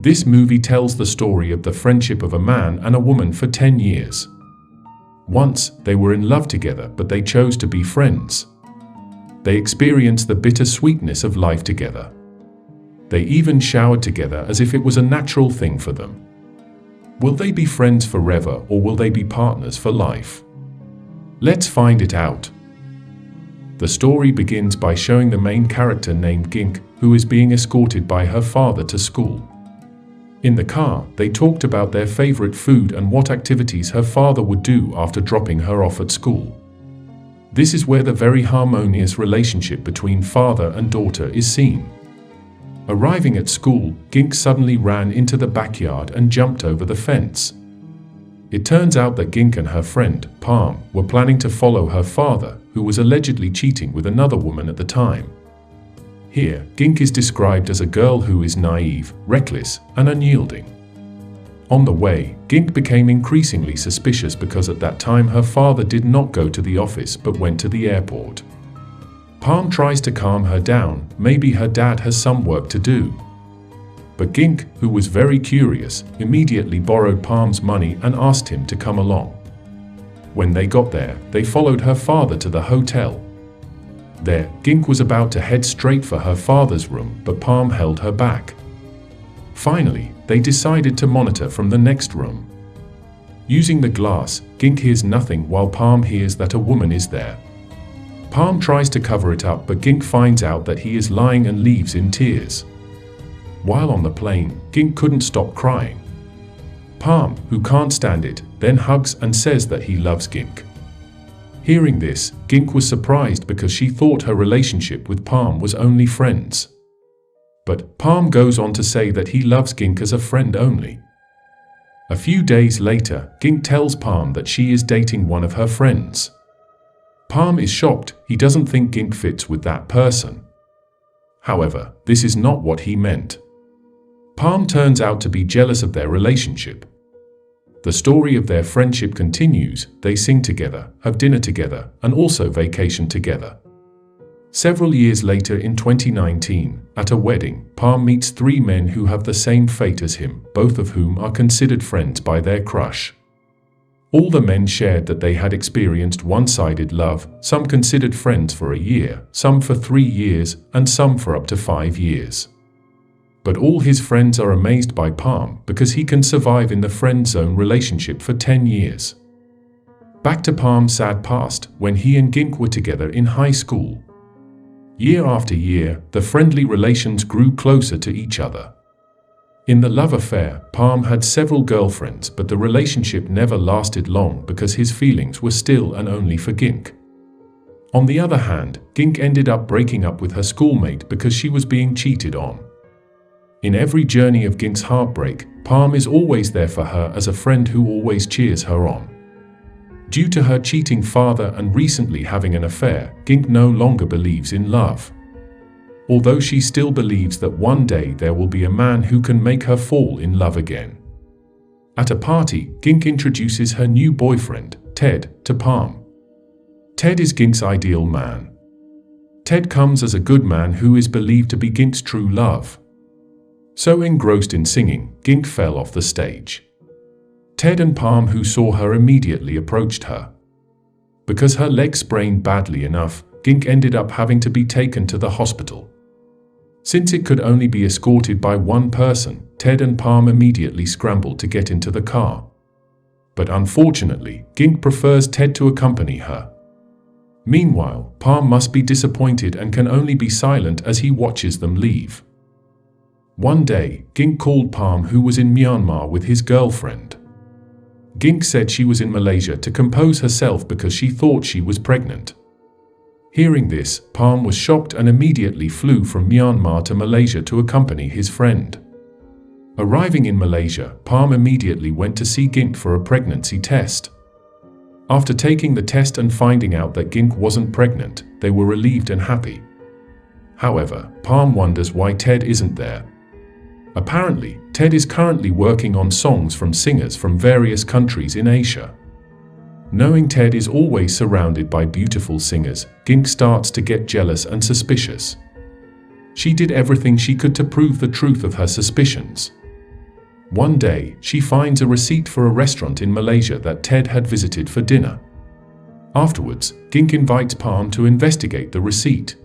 This movie tells the story of the friendship of a man and a woman for 10 years. Once, they were in love together, but they chose to be friends. They experienced the bitter sweetness of life together. They even showered together as if it was a natural thing for them. Will they be friends forever, or will they be partners for life? Let's find it out. The story begins by showing the main character named Gink, who is being escorted by her father to school. In the car, they talked about their favorite food and what activities her father would do after dropping her off at school. This is where the very harmonious relationship between father and daughter is seen. Arriving at school, Gink suddenly ran into the backyard and jumped over the fence. It turns out that Gink and her friend, Palm, were planning to follow her father, who was allegedly cheating with another woman at the time. Here, Gink is described as a girl who is naive, reckless, and unyielding. On the way, Gink became increasingly suspicious because at that time her father did not go to the office but went to the airport. Palm tries to calm her down, maybe her dad has some work to do. But Gink, who was very curious, immediately borrowed Palm's money and asked him to come along. When they got there, they followed her father to the hotel. There, Gink was about to head straight for her father's room, but Palm held her back. Finally, they decided to monitor from the next room. Using the glass, Gink hears nothing while Palm hears that a woman is there. Palm tries to cover it up, but Gink finds out that he is lying and leaves in tears. While on the plane, Gink couldn't stop crying. Palm, who can't stand it, then hugs and says that he loves Gink. Hearing this, Gink was surprised because she thought her relationship with Palm was only friends. But Palm goes on to say that he loves Gink as a friend only. A few days later, Gink tells Palm that she is dating one of her friends. Palm is shocked, he doesn't think Gink fits with that person. However, this is not what he meant. Palm turns out to be jealous of their relationship. The story of their friendship continues, they sing together, have dinner together, and also vacation together. Several years later in 2019, at a wedding, Palm meets 3 men who have the same fate as him, both of whom are considered friends by their crush. All the men shared that they had experienced one-sided love, some considered friends for a year, some for 3 years, and some for up to 5 years. But all his friends are amazed by Palm because he can survive in the friend zone relationship for 10 years. Back to Palm's sad past, when he and Gink were together in high school. Year after year, the friendly relations grew closer to each other. In the love affair, Palm had several girlfriends, but the relationship never lasted long because his feelings were still and only for Gink. On the other hand, Gink ended up breaking up with her schoolmate because she was being cheated on. In every journey of Gink's heartbreak, Palm is always there for her as a friend who always cheers her on. Due to her cheating father and recently having an affair, Gink no longer believes in love. Although she still believes that one day there will be a man who can make her fall in love again. At a party, Gink introduces her new boyfriend, Ted, to Palm. Ted is Gink's ideal man. Ted comes as a good man who is believed to be Gink's true love. So engrossed in singing, Gink fell off the stage. Ted and Palm, who saw her, immediately approached her. Because her leg sprained badly enough, Gink ended up having to be taken to the hospital. Since it could only be escorted by one person, Ted and Palm immediately scrambled to get into the car. But unfortunately, Gink prefers Ted to accompany her. Meanwhile, Palm must be disappointed and can only be silent as he watches them leave. One day, Gink called Palm, who was in Myanmar with his girlfriend. Gink said she was in Malaysia to compose herself because she thought she was pregnant. Hearing this, Palm was shocked and immediately flew from Myanmar to Malaysia to accompany his friend. Arriving in Malaysia, Palm immediately went to see Gink for a pregnancy test. After taking the test and finding out that Gink wasn't pregnant, they were relieved and happy. However, Palm wonders why Ted isn't there. Apparently, Ted is currently working on songs from singers from various countries in Asia. Knowing Ted is always surrounded by beautiful singers, Gink starts to get jealous and suspicious. She did everything she could to prove the truth of her suspicions. One day, she finds a receipt for a restaurant in Malaysia that Ted had visited for dinner. Afterwards, Gink invites Palm to investigate the receipt.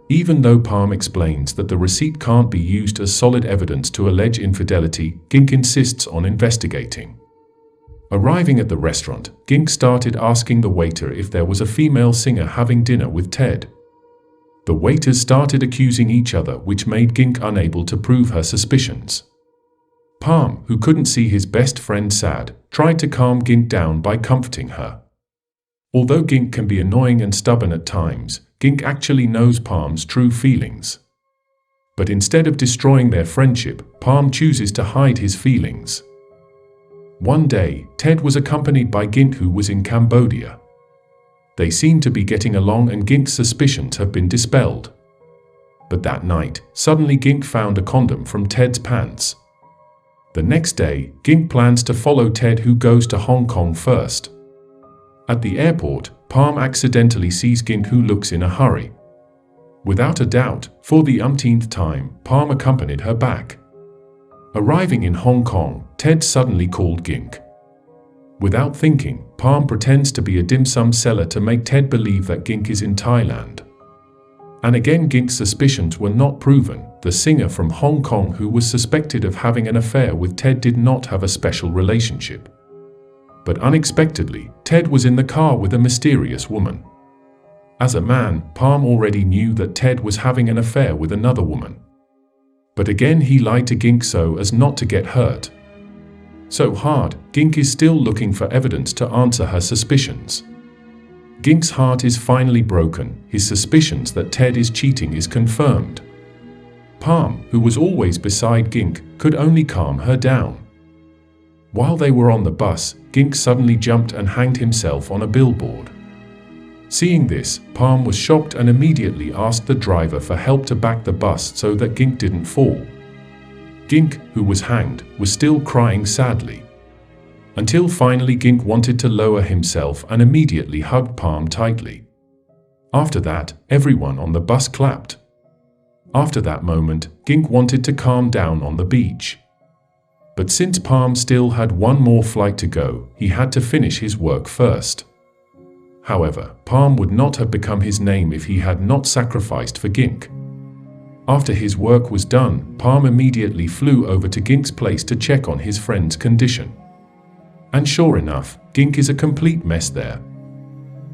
Even though Palm explains that the receipt can't be used as solid evidence to allege infidelity, Gink insists on investigating. Arriving at the restaurant, Gink started asking the waiter if there was a female singer having dinner with Ted. The waiters started accusing each other, which made Gink unable to prove her suspicions. Palm, who couldn't see his best friend sad, tried to calm Gink down by comforting her. Although Gink can be annoying and stubborn at times, Gink actually knows Palm's true feelings. But instead of destroying their friendship, Palm chooses to hide his feelings. One day, Ted was accompanied by Gink, who was in Cambodia. They seem to be getting along and Gink's suspicions have been dispelled. But that night, suddenly Gink found a condom from Ted's pants. The next day, Gink plans to follow Ted, who goes to Hong Kong first. At the airport, Palm accidentally sees Gink, who looks in a hurry. Without a doubt, for the umpteenth time, Palm accompanied her back. Arriving in Hong Kong, Ted suddenly called Gink. Without thinking, Palm pretends to be a dim sum seller to make Ted believe that Gink is in Thailand. And again, Gink's suspicions were not proven. The singer from Hong Kong who was suspected of having an affair with Ted did not have a special relationship. But unexpectedly, Ted was in the car with a mysterious woman. As a man, Palm already knew that Ted was having an affair with another woman. But again, he lied to Gink so as not to get hurt. So hard, Gink is still looking for evidence to answer her suspicions. Gink's heart is finally broken. His suspicions that Ted is cheating is confirmed. Palm, who was always beside Gink, could only calm her down. While they were on the bus, Gink suddenly jumped and hanged himself on a billboard. Seeing this, Palm was shocked and immediately asked the driver for help to back the bus so that Gink didn't fall. Gink, who was hanged, was still crying sadly. Until finally Gink wanted to lower himself and immediately hugged Palm tightly. After that, everyone on the bus clapped. After that moment, Gink wanted to calm down on the beach. But since Palm still had one more flight to go, he had to finish his work first. However, Palm would not have become his name if he had not sacrificed for Gink. After his work was done, Palm immediately flew over to Gink's place to check on his friend's condition. And sure enough, Gink is a complete mess there.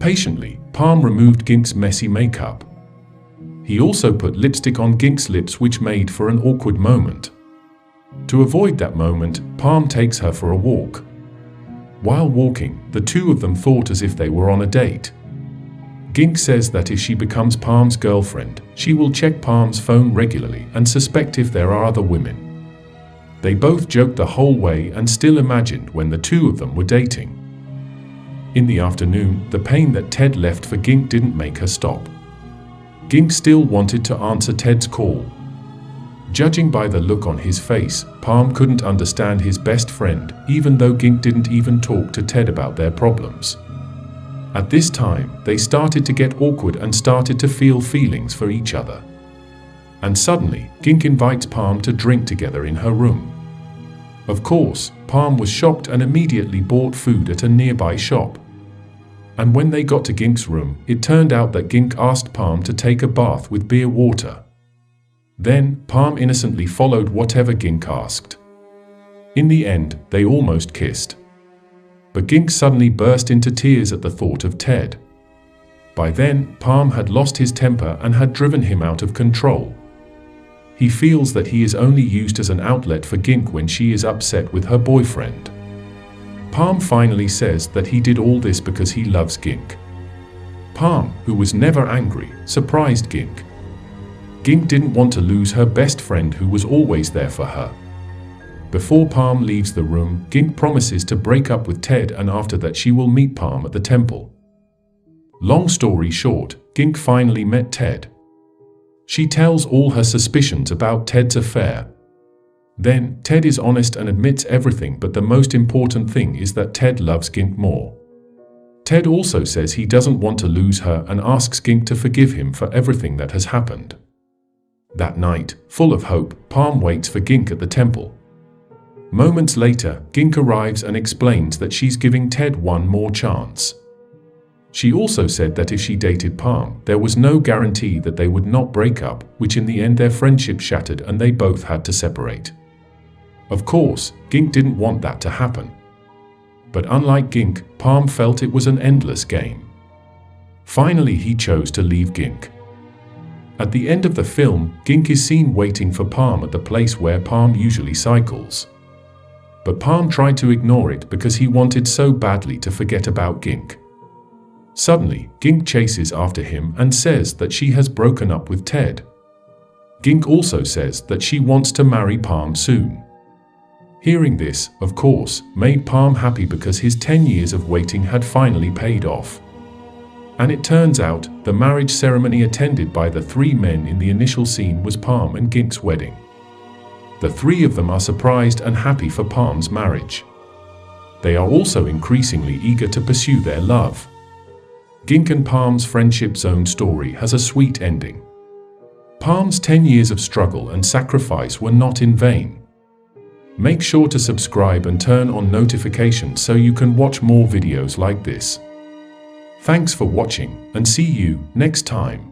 Patiently, Palm removed Gink's messy makeup. He also put lipstick on Gink's lips, which made for an awkward moment. To avoid that moment, Palm takes her for a walk. While walking, the two of them thought as if they were on a date. Gink says that if she becomes Palm's girlfriend, she will check Palm's phone regularly and suspect if there are other women. They both joked the whole way and still imagined when the two of them were dating. In the afternoon, the pain that Ted left for Gink didn't make her stop. Gink still wanted to answer Ted's call. Judging by the look on his face, Palm couldn't understand his best friend, even though Gink didn't even talk to Ted about their problems. At this time, they started to get awkward and started to feel feelings for each other. And suddenly, Gink invites Palm to drink together in her room. Of course, Palm was shocked and immediately bought food at a nearby shop. And when they got to Gink's room, it turned out that Gink asked Palm to take a bath with beer water. Then, Palm innocently followed whatever Gink asked. In the end, they almost kissed. But Gink suddenly burst into tears at the thought of Ted. By then, Palm had lost his temper and had driven him out of control. He feels that he is only used as an outlet for Gink when she is upset with her boyfriend. Palm finally says that he did all this because he loves Gink. Palm, who was never angry, surprised Gink. Gink didn't want to lose her best friend who was always there for her. Before Palm leaves the room, Gink promises to break up with Ted, and after that she will meet Palm at the temple. Long story short, Gink finally met Ted. She tells all her suspicions about Ted's affair. Then, Ted is honest and admits everything, but the most important thing is that Ted loves Gink more. Ted also says he doesn't want to lose her and asks Gink to forgive him for everything that has happened. That night, full of hope, Palm waits for Gink at the temple. Moments later, Gink arrives and explains that she's giving Ted one more chance. She also said that if she dated Palm, there was no guarantee that they would not break up, which in the end their friendship shattered and they both had to separate. Of course, Gink didn't want that to happen. But unlike Gink, Palm felt it was an endless game. Finally, he chose to leave Gink. At the end of the film, Gink is seen waiting for Palm at the place where Palm usually cycles. But Palm tried to ignore it because he wanted so badly to forget about Gink. Suddenly, Gink chases after him and says that she has broken up with Ted. Gink also says that she wants to marry Palm soon. Hearing this, of course, made Palm happy because his 10 years of waiting had finally paid off. And it turns out, the marriage ceremony attended by the 3 men in the initial scene was Palm and Gink's wedding. The 3 of them are surprised and happy for Palm's marriage. They are also increasingly eager to pursue their love. Gink and Palm's friendship zone story has a sweet ending. Palm's 10 years of struggle and sacrifice were not in vain. Make sure to subscribe and turn on notifications so you can watch more videos like this. Thanks for watching, and see you next time.